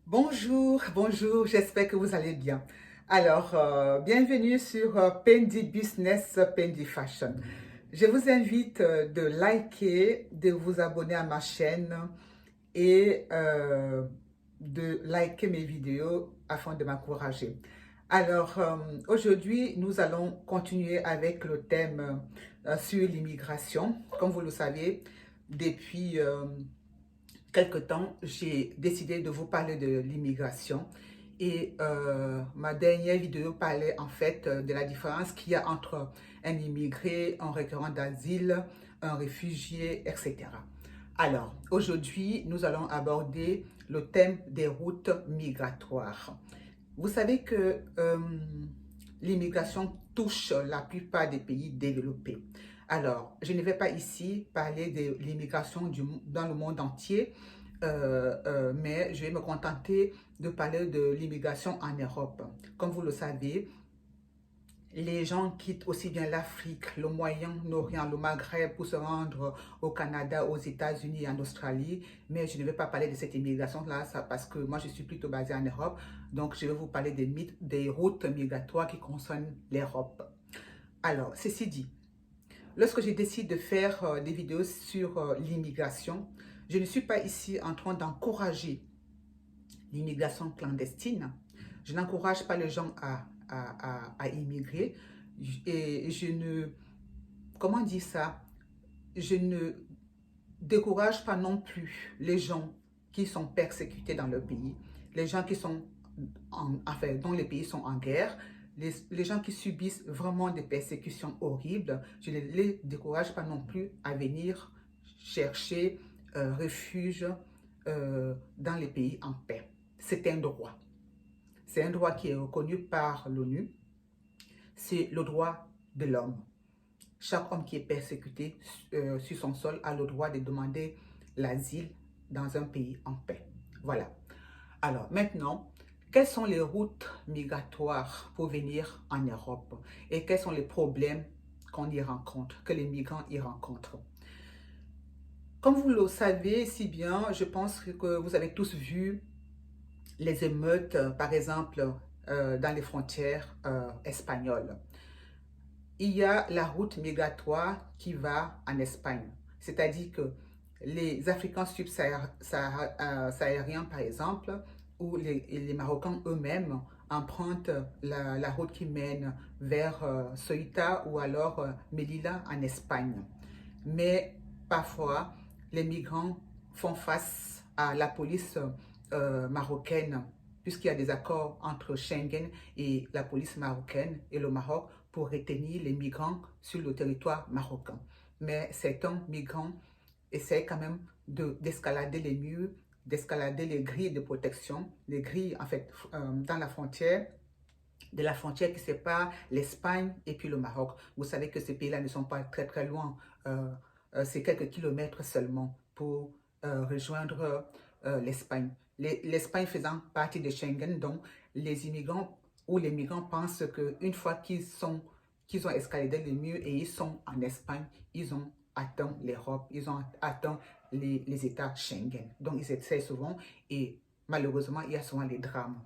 Bonjour, bonjour, j'espère que vous allez bien. Alors, bienvenue sur Pendi Business, Pendi Fashion. Je vous invite de liker, de vous abonner à ma chaîne et de liker mes vidéos afin de m'encourager. Alors, aujourd'hui, nous allons continuer avec le thème sur l'immigration. Comme vous le savez, depuis quelque temps, j'ai décidé de vous parler de l'immigration et ma dernière vidéo parlait en fait de la différence qu'il y a entre un immigré, un requérant d'asile, un réfugié, etc. Alors, aujourd'hui, nous allons aborder le thème des routes migratoires. Vous savez que l'immigration touche la plupart des pays développés. Alors, je ne vais pas ici parler de l'immigration dans le monde entier, mais je vais me contenter de parler de l'immigration en Europe. Comme vous le savez, les gens quittent aussi bien l'Afrique, le Moyen-Orient, le Maghreb pour se rendre au Canada, aux États-Unis et en Australie. Mais je ne vais pas parler de cette immigration-là parce que moi, je suis plutôt basée en Europe. Donc, je vais vous parler des routes migratoires qui concernent l'Europe. Alors, ceci dit, lorsque je décide de faire des vidéos sur l'immigration, je ne suis pas ici en train d'encourager l'immigration clandestine. Je n'encourage pas les gens à immigrer et je ne, comment dire ça, je ne décourage pas non plus les gens qui sont persécutés dans leur pays, les gens qui sont, enfin, dont les pays sont en guerre, les gens qui subissent vraiment des persécutions horribles, je ne les décourage pas non plus à venir chercher refuge dans les pays en paix. C'est un droit. C'est un droit qui est reconnu par l'ONU. C'est le droit de l'homme. Chaque homme qui est persécuté sur son sol a le droit de demander l'asile dans un pays en paix. Voilà. Alors maintenant, quelles sont les routes migratoires pour venir en Europe et quels sont les problèmes qu'on y rencontre, que les migrants y rencontrent? Comme vous le savez si bien, je pense que vous avez tous vu les émeutes, par exemple, dans les frontières espagnoles. Il y a la route migratoire qui va en Espagne. C'est-à-dire que les Africains subsahariens, par exemple, ou les Marocains eux-mêmes empruntent la route qui mène vers Ceuta ou alors Melilla en Espagne. Mais parfois, les migrants font face à la police marocaine, puisqu'il y a des accords entre Schengen et la police marocaine et le Maroc pour retenir les migrants sur le territoire marocain. Mais certains migrants essaient quand même d'escalader les murs, d'escalader les grilles de protection, les grilles en fait dans la frontière, de la frontière qui sépare l'Espagne et puis le Maroc. Vous savez que ces pays-là ne sont pas très très loin, c'est quelques kilomètres seulement pour rejoindre l'Espagne. L'Espagne faisant partie de Schengen, donc les immigrants ou les migrants pensent qu'une fois qu'ils ont escaladé les murs et ils sont en Espagne, ils ont atteint l'Europe, ils ont atteint les États Schengen. Donc ils essaient souvent et malheureusement, il y a souvent les drames.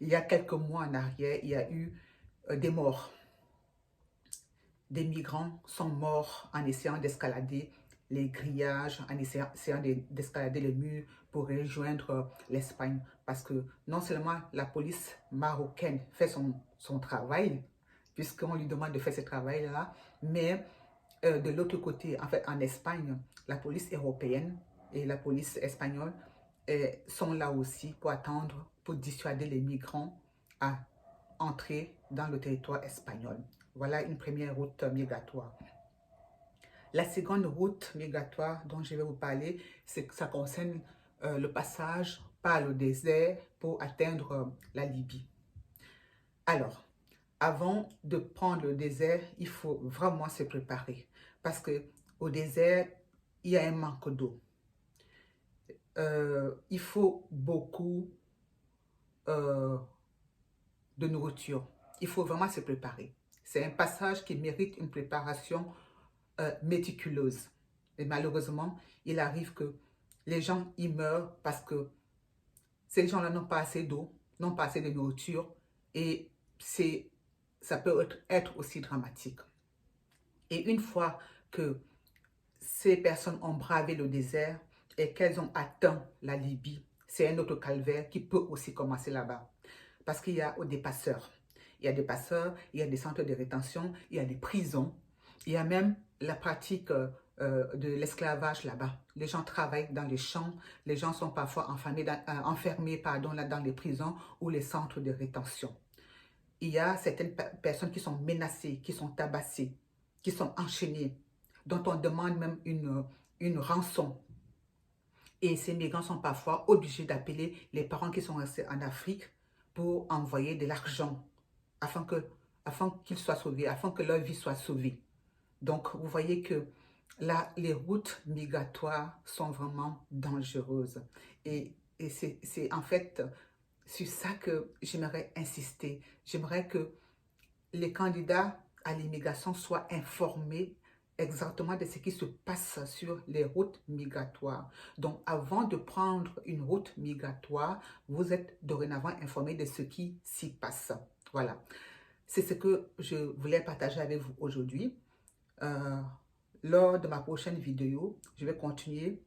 Il y a quelques mois en arrière, il y a eu des morts. Des migrants sont morts en essayant d'escalader les grillages, en essayant d'escalader les murs pour rejoindre l'Espagne. Parce que non seulement la police marocaine fait son travail, puisqu'on lui demande de faire ce travail-là, mais de l'autre côté, en fait, en Espagne, la police européenne et la police espagnole sont là aussi pour attendre, pour dissuader les migrants à entrer dans le territoire espagnol. Voilà une première route migratoire. La seconde route migratoire dont je vais vous parler, c'est que ça concerne le passage par le désert pour atteindre la Libye. Alors, avant de prendre le désert, il faut vraiment se préparer parce que au désert, il y a un manque d'eau. Il faut beaucoup euh, de nourriture. Il faut vraiment se préparer. C'est un passage qui mérite une préparation méticuleuse. Et malheureusement, il arrive que les gens y meurent parce que ces gens-là n'ont pas assez d'eau, n'ont pas assez de nourriture et ça peut être aussi dramatique. Et une fois que ces personnes ont bravé le désert et qu'elles ont atteint la Libye, c'est un autre calvaire qui peut aussi commencer là-bas. Parce qu'il y a des passeurs. Il y a des passeurs, il y a des centres de rétention, il y a des prisons. Il y a même la pratique de l'esclavage là-bas. Les gens travaillent dans les champs, les gens sont parfois enfermés dans les prisons ou les centres de rétention. Il y a certaines personnes qui sont menacées, qui sont tabassées, qui sont enchaînées, dont on demande même une rançon. Et ces migrants sont parfois obligés d'appeler les parents qui sont restés en Afrique pour envoyer de l'argent afin qu'ils soient sauvés, afin que leur vie soit sauvée. Donc, vous voyez que là, les routes migratoires sont vraiment dangereuses. Et c'est en fait sur ça que j'aimerais insister. J'aimerais que les candidats à l'immigration soient informés exactement de ce qui se passe sur les routes migratoires. Donc, avant de prendre une route migratoire, vous êtes dorénavant informé de ce qui s'y passe. Voilà. C'est ce que je voulais partager avec vous aujourd'hui. Lors de ma prochaine vidéo, je vais continuer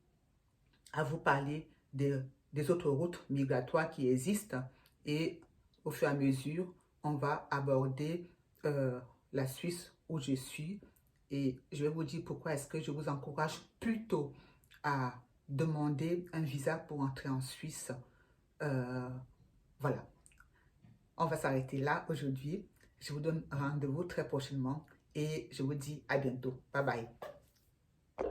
à vous parler des autres routes migratoires qui existent et au fur et à mesure, on va aborder la Suisse où je suis et je vais vous dire pourquoi est-ce que je vous encourage plutôt à demander un visa pour entrer en Suisse. Voilà, on va s'arrêter là aujourd'hui. Je vous donne rendez-vous très prochainement et je vous dis à bientôt. Bye bye.